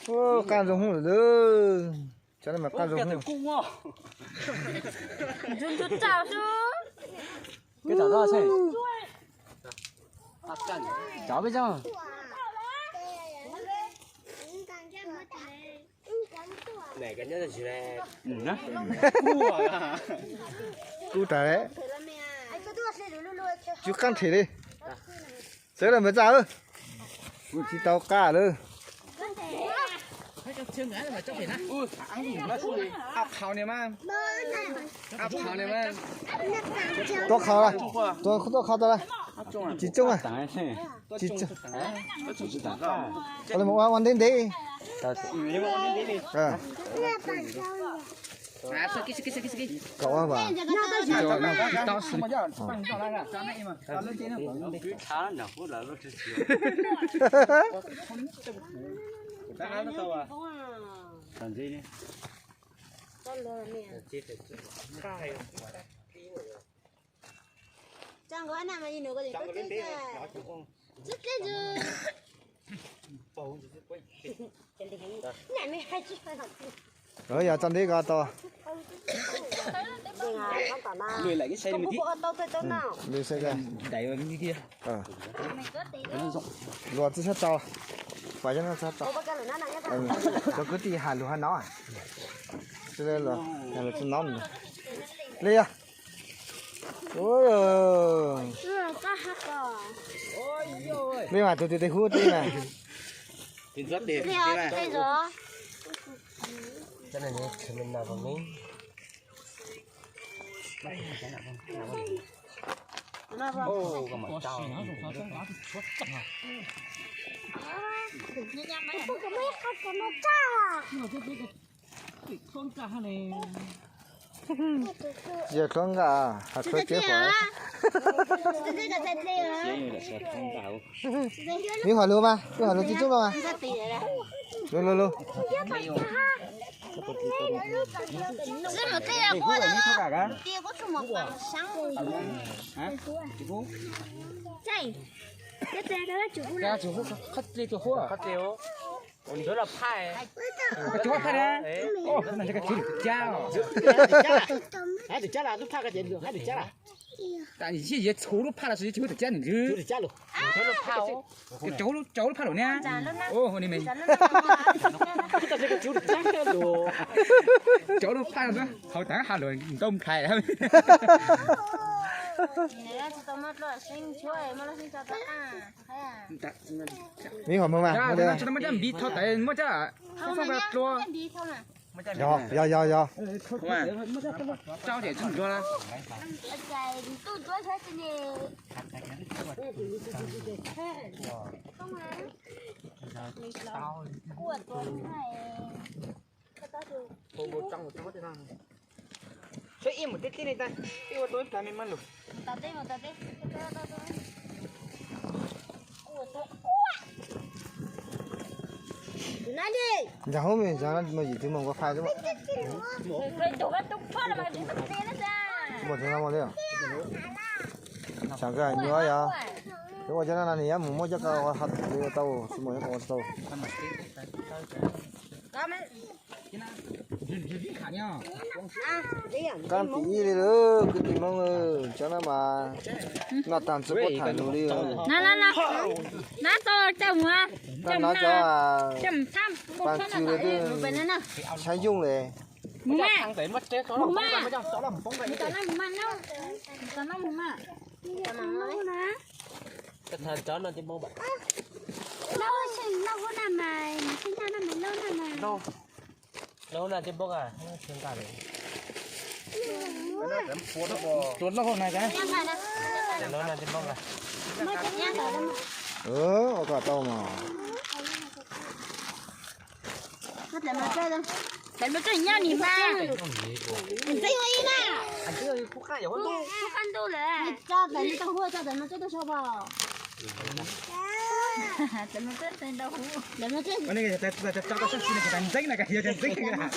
ô can giống hủ lơ cho nên mà can giống hủ chúng chút chào chú cái tao ra xem cháu bây giờ này cái nhớ là gì này cú trả đấy chú can thể đi thế là mới ra ơ cú chỉ tao cả lơ áp khảo này mà áp khảo này mà tôi khao à tôi khao tôi đây chỉ trông à chỉ trông còn một ăn đến đấy cậu à bà tao xử làm gì đi chẳng có anh nào mà nhìn được cái gì có chết rất chết rồi này mới hay chứ phải học rồi giờ chân đi cả to lười lại cái xe mình đi xe ra đẩy vào cái kia rồi tôi sẽ to phải cho nó sẽ to cho cứ đi hà lúa hà nó à cho nên là tôi nóng đi à ôi đi mà tôi hút đi này tin rất đẹp thế rồi cho nên mình nào còn miếng ô còn một trâu giờ con gà hạt khơi chế quả đi hỏi luôn mà đi hỏi luôn chính chúng mà luôn luôn rất là tê quá đó tê có chung một quả sáng chạy cái tê đó là chủ khát đi cho hoa khát tiêu đó là phai chú hoa phai đấy ô cái này cái gì chao hay được chắc là lúc phai cái gì được hay được chắc là tại vì gì chú lúc phai là gì chú được chắc chứ được chắc luôn đó là phao cháu lúc phai rồi nha ô hôm nay mình chúng ta sẽ chú được chắc rồi cháu lúc phai rồi hậu táng hà rồi tôm khai đấy mi hỏi mưa mà cho nó mới bị thao tại mới chắc không phải lo do cháu để chúng cho là chơi im một tí này ta đi vào tối ta mình mang được tao tí nói đi giờ hôm mình giờ nó gì thứ mong có phai chứ mà một thứ nào mà đấy à chẳng cái nữa ya nếu mà cho nên là này muốn mua cho cái hạt thì tao xin mua cái tao can tí đi nữa cứ tìm mong cho nó mà nó tạm sức có thải nó đi nó to chồng à nó cho chồng thăm ban chiều đấy sai dung này mùng ma thằng đấy mất chết đó là đó là một bóng vậy tao nói mùng ma đâu tao nói mùng ma cái thằng chó nó trên bông vậy lâu sinh lâu có làm mày sinh ra năm lâu làm mày lâu là trên bông à trên cả đấy chuột nó hôm nay cái lâu là trên bông à cả tao mà Đánh một cái nhau nhỉ ba. Mình thấy hơi nè. anh chơi phúc khai rồi Phúc ăn đâu lẽ. Cho đánh nó hua cho đánh nó cho sao vào. Đánh nó chết đánh đâu hua. Đánh nó chết. cái này cho tao xin cái đánh dính này cái gì đánh dính cái này.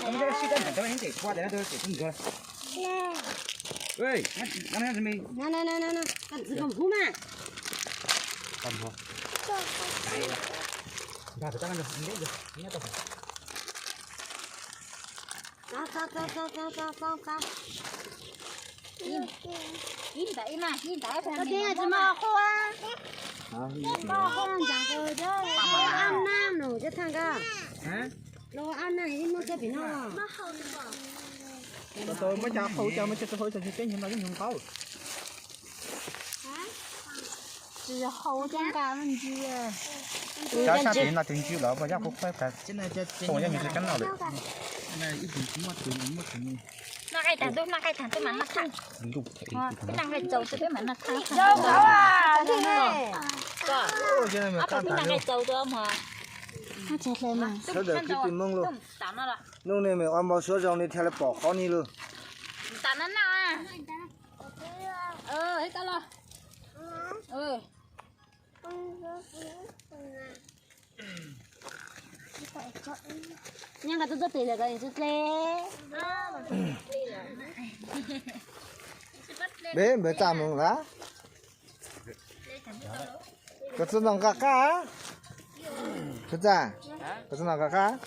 Không cái suy nghĩ tao những cái qua để nó tôi cũng rồi. Ơi, anh em mình. Nè. Cái gì không hú mà. còn hả Dạ, tụi tao ăn được, ăn được, nhớ tao. Cao. Nhìn thấy mà, nhìn thấy Có tiếng gì mà khoa. À, Có khoa chẳng rồi đó. Ăn nam nữa chứ thằng cả. Hả? Lo ăn này đi mua cái gì nó. Tôi mới cho phụ cho mấy cho tôi cái nhưng mà cái nhung tao. chỉ hậu trong cả mình gì à. Cho sao tiền là tiền chịu đó và giá cũng phải cả. Trên này tôi cho mình cái cắn nào được. Này ít tiền mà tiền. Nó cái thằng tôi mà nó thằng. Đủ Cái thằng này dầu tôi biết mà nó thằng. Đâu có à. Thế này. ôi cái này mà Áp căng cái thẳng thằng này dầu tôi mà. Nó chết lên mà. sữa được cái tiền mông luôn Tao nó là. nông này mình ăn bao sữa rau này theo lại bỏ khó đi luôn Tao nó nào. Hết tao lo. Nhưng mà tôi rất tiền là cái chút lé. bé bé chạm luôn lá có chút lòng cá cá cứ ra có chút lòng cá cá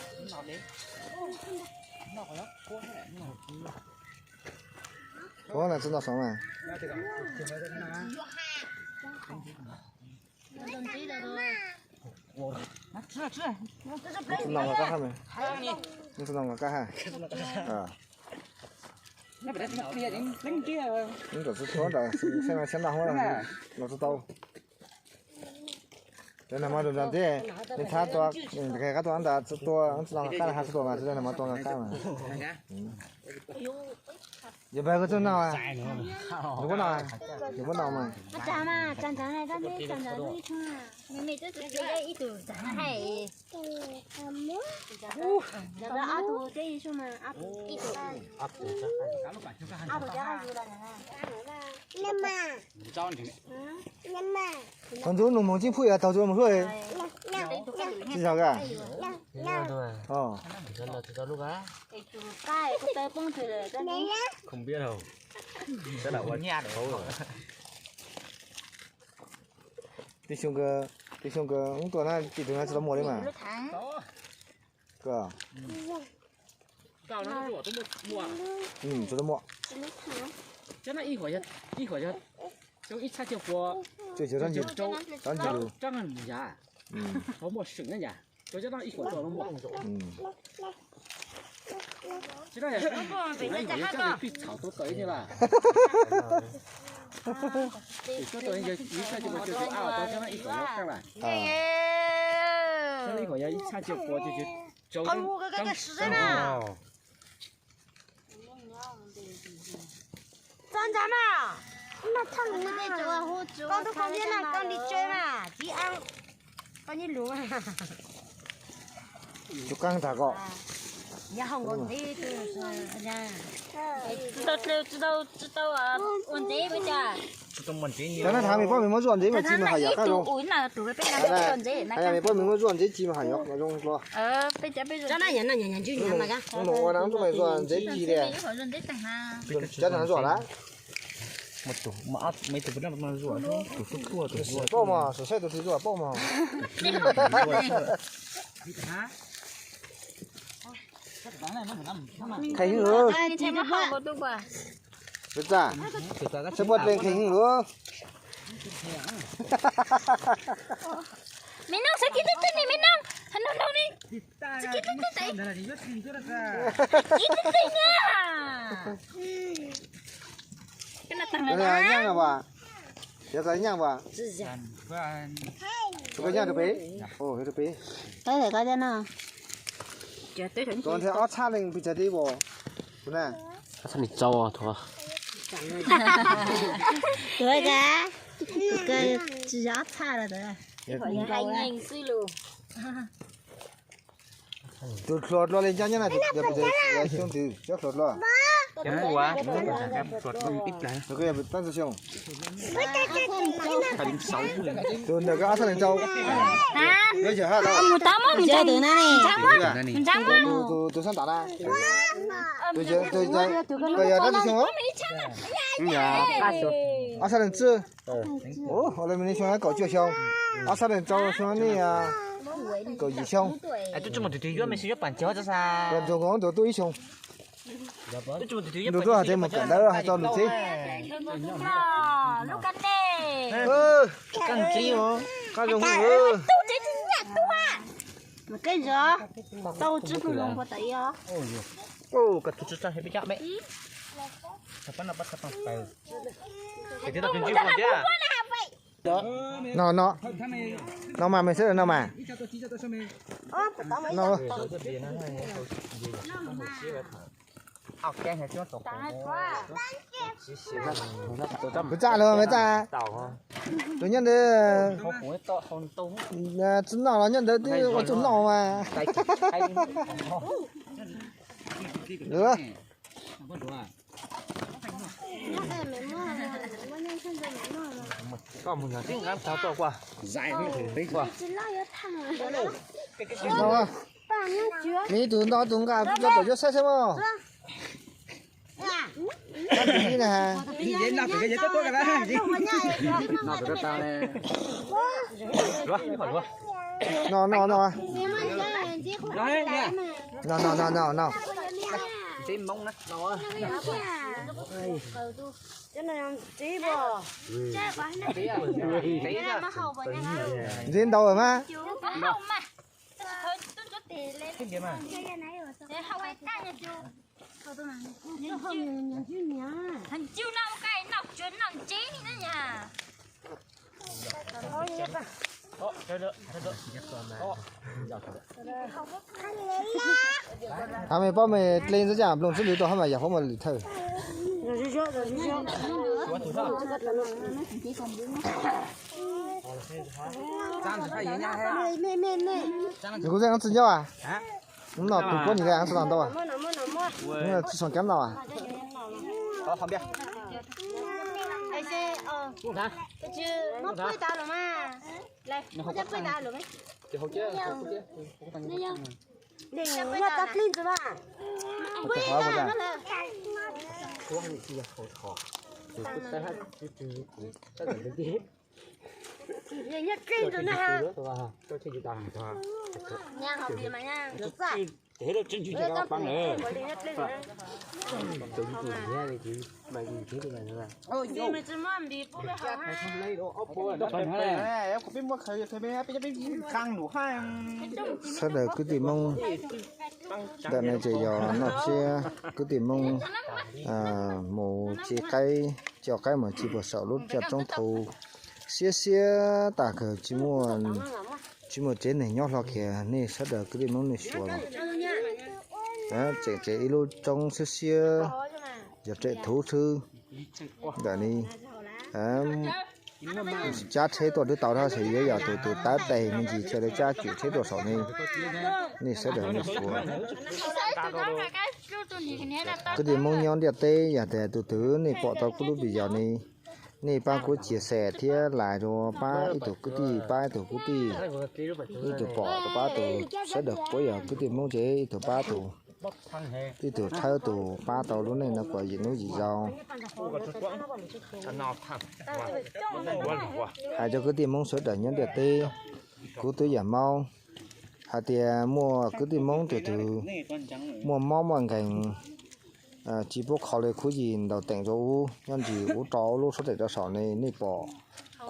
có là chút nào sống à chút lòng cá cá mày chút lòng cá ha à nó phải đánh kia những cái số đó xem nào hoa nó số tàu đây là mà đồ làm thế mình thắt to cái cá to ăn đã to ăn lòng cá là hai to mà đây là mà to cá mà giờ bây giờ chỗ nào à chỗ nào à chỗ nào mà Chả mà chả này ta biết chả này đi thôi. Mày tôi đây ít tuổi chẳng hay. Giờ đó áo tù cái gì mà áo tù ít tuổi. Áo tù chắc gì là còn chỗ nó muốn chim phui à tàu chỗ mà phui chỉ sao cả cái tay bông thử rồi cái này. không biết đâu sẽ là quán nhà đâu rồi đi xuống cái ông tuần này chỉ thường là chỉ mua đấy mà cơ Cao nó rủa tôi mua. cho nó mua Cho nó ít khỏi chứ. Cho ít sát chiều của. chơi chơi gì luôn Cho nó giá. Có một sừng đấy nhỉ. Cho nó ít khỏi cho nó mua. Chứ đây là cái này chắc là bị炒都tới như là. Cho tôi giờ ít sát chiều cho cho nó ít khỏi các bạn. Cho nó ít khỏi ít sát chiều của cho Con mua cái sữa mà. Chân chả mà. Nó thằng nào. Con tôi không biết là con đi chơi mà. Đi ăn. Con như lúa. chụp căng thả cọ Nhà không còn đi từ nhà. Tôi đâu à ổn thế bây giờ. trong mình chỉ nhiều cái này thằng mình bao mình mới dọn giấy mà chi mà hay ít cái tủ luôn ủi là tủ cái bên này ổn thế này. hay mình bao mình mới dọn giấy chi mà hay nó luôn lo Bây giờ Cho nó nhận chứ nhà mà cả. nó nổ nó tụi mày dọn giấy chi đây chắc là dọn đấy một tủ mà mấy tủ vẫn là rủa tủ xúc tua tủ rủa bao mà sửa xe tụi thì bao mà khay nữa Đi thêm một hộp một đục à. được ra sẽ bật lên khay nữa Mình nong sakit itu nih mình nong. Ano nong nih? Sakit itu tay. Itu tanya. Kena tangan cái này nhang à bà giờ cái nhang bà cái nhang được bé ồ được bé Cái này cái nào? còn theo áo xa lên bị chạy đi bộ nè sao mình trâu à thôi. Cái cái chỉ áo xa là được. Anh anh suy lù. tôi lọt lo lên cho nhá này giờ bây giờ xuống từ chắc lọt lo cái này quá tuột ít lại rồi cái bị tăng số xong phải đến 6 tôi được cái áo xa lên châu Hả? bây giờ ha đâu Một tấm á, mình Chơi từ này. Mình trắng á. tôi sang tả ra tôi giờ tăng số xong á nhà 阿啥人子？哦，后来没你喜欢搞脚香，阿啥人找喜欢你啊？搞鱼香，哎，就这么对月没是要办饺子噻。做工都对香，就这么对你做啥子么干的还找路子？lúc ăn nè 干鸡哦，干肉哦。 tu chế chính nhạc tu ha mà cái giờ tao chưa có lòng vào tay á Ô, cái thứ sao hay bị chạm mẹ. Apa nak pasal apa? Kita tak tunjuk pun dia. Nó mà mình sẽ là nó mà. Nó. Ok, hay chưa tổ. Cứ trả luôn, mới trả. Tôi nhận được. Không phải to, không to. Chúng nó nhận được thì có chúng nó mà. Được. Có một người tiếng sao to quá. Dài như thế đấy quá. Đâu Mỹ tụi nó tụi cả cho tổ cho xe xem không? Cái gì nè? Đi đến nào phải cái gì tốt cái đó. Nào phải tao này. Rồi, Nó. Rồi nha. Nó. Chim mông nè. Nó. cái này tí bò Diễn đâu rồi má? không mà thôi tôi cho tiền lên Cái gì mà? để không ai tăng nha chú không chứ nhá thằng chú nào cái nào chuyến nào chế đi nữa nhà Chơi được. Mày bao mày lên rất chả lồng sức lý tổ hay mày giả không mà lý thử. Mày có dạy nó chân nhau à? Đúng rồi, tụi con nhìn thấy ăn sao đâu à? Nhưng mà chỉ kém nào à? Không biết. ai xe cái chứ nó quay tao rồi mà này nó quay tao rồi mấy để nó tắt lên rồi mà quay tao nó là để nhất kinh rồi nè nha học gì mà nha được rồi Thế được chân cho các bạn nữa. ôi gì mà chỉ mắm đi bố cái hỏng Em có biết mua khởi thì bé biết khang đủ hai. Sao để cứ tìm mong đợt này chỉ giờ nó chia cứ tìm mong một chỉ cây cho cái mà chỉ bỏ sợ lúc cho trong thù xía tả cờ chỉ mua trên này nhót lo kìa nên sao để cứ tìm mong này xùa đó chạy lúc trong xía giờ chạy thú thư đợt này cha thế tôi được tạo ra thì giờ tụi tá tề mình chỉ cho để cha chịu thế đồ sổ nên sẽ được nó xùa cái gì mong nhon đẹp tê giờ để tụi thứ này bỏ tao cũng lúc bây giờ này ba cũng chia sẻ thì lại rồi ba ít tụi cái gì ba tụi cái gì ít tụi bỏ tụi ba tụi sẽ được bây giờ cái gì mong chế tụi ba tụi cái tụi theo tụi ba tàu lúc này nó có gì nói gì đâu hai cho cái gì mong sẽ được nhon đẹp tê cũng tôi giảm mau hai thì mua cái gì mong tụi mua món bằng cảnh chỉ bố khó lấy cái gì đầu tiền cho u nhân gì u trâu lúc số tiền cho sọ này bỏ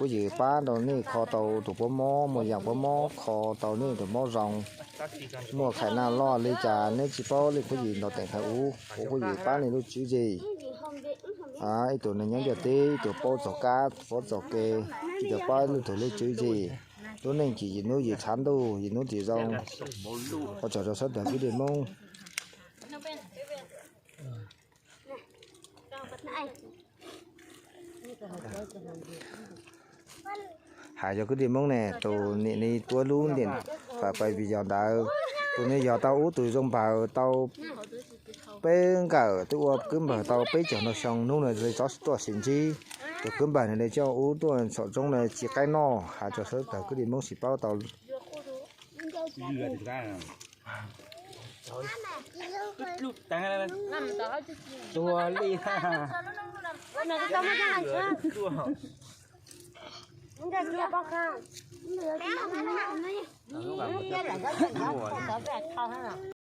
cái gì ba đầu này kho tàu tụi bố mua dạng bố mò kho tàu này tụi mò rong mua khải nào lo lấy trà này chỉ bố lấy cái gì đầu tiền khai u cái gì ba này lúc chữ gì tụi này nhắn giờ tí tụi bố cho cá bố cho kê tụi ba tụi lấy chữ gì lúc này chỉ gì nói gì chán đâu gì nói gì rong họ cho số tiền cái gì mong hai cho cái điểm mong này tụi này tua luôn điện phải phải vì giờ đã tụi này giờ tao ú tụi trong bảo tao bé cả tụi cứ bảo tao bé cho nó xong lúc này rồi cho tụi xin chi tụi cứ bảo này cho ú tụi sợ trong này chỉ cái no hai cho số tao cái điểm mong chỉ bao tao Tua đi ha. nó cái tao mới ra hàng chưa mình ra bao khang mình ra cái này nó nhỉ. Cái này có chuyện đó, có vẻ thao thế nào.